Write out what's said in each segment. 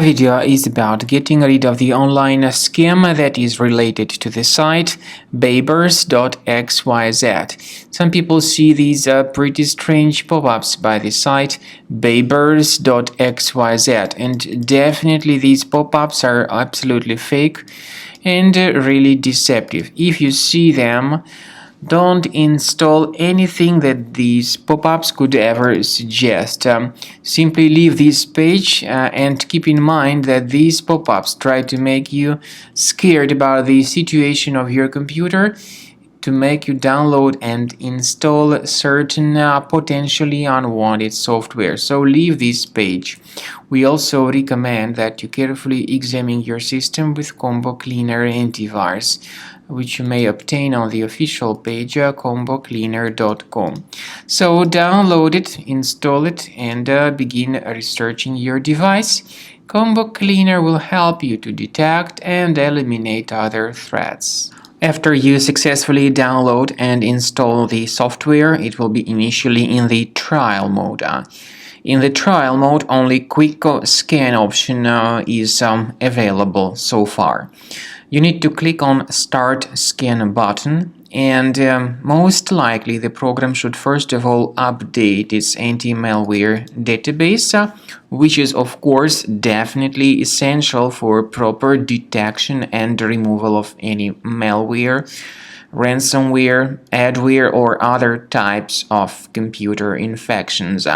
Video is about getting rid of the online scam that is related to the site Babers.xyz. Some people see these pretty strange pop-ups by the site Babers.xyz, and definitely these pop-ups are absolutely fake and really deceptive. If you see them, don't install anything that these pop-ups could ever suggest. Simply leave this page and keep in mind that these pop-ups try to make you scared about the situation of your computer, to make you download and install certain potentially unwanted software. So leave this page. We also recommend that you carefully examine your system with Combo Cleaner antivirus, which you may obtain on the official page combocleaner.com. So download it, install it, and begin researching your device. Combo Cleaner will help you to detect and eliminate other threats. After you successfully download and install the software, it will be initially in the trial mode. In the trial mode, only quick scan option is available so far. You need to click on Start Scan button, and most likely the program should first of all update its anti-malware database, which is of course definitely essential for proper detection and removal of any malware, ransomware, adware, or other types of computer infections.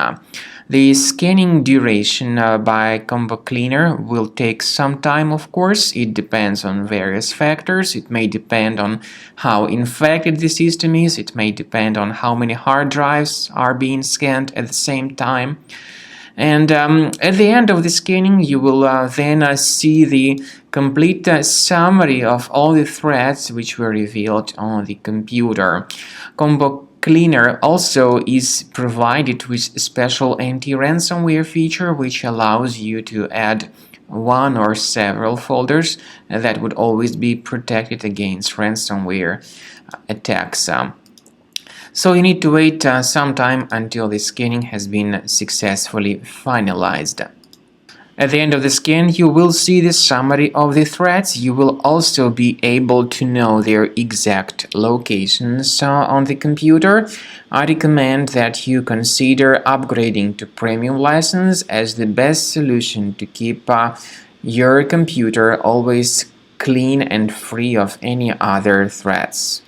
The scanning duration by Combo Cleaner will take some time, of course. It depends on various factors. It may depend on how infected the system is. It may depend on how many hard drives are being scanned at the same time. And at the end of the scanning, you will then see the complete summary of all the threats which were revealed on the computer. Combo Cleaner also is provided with a special anti-ransomware feature which allows you to add one or several folders that would always be protected against ransomware attacks. So you need to wait some time until the scanning has been successfully finalized. At the end of the scan, you will see the summary of the threats. You will also be able to know their exact locations on the computer. I recommend that you consider upgrading to premium license as the best solution to keep your computer always clean and free of any other threats.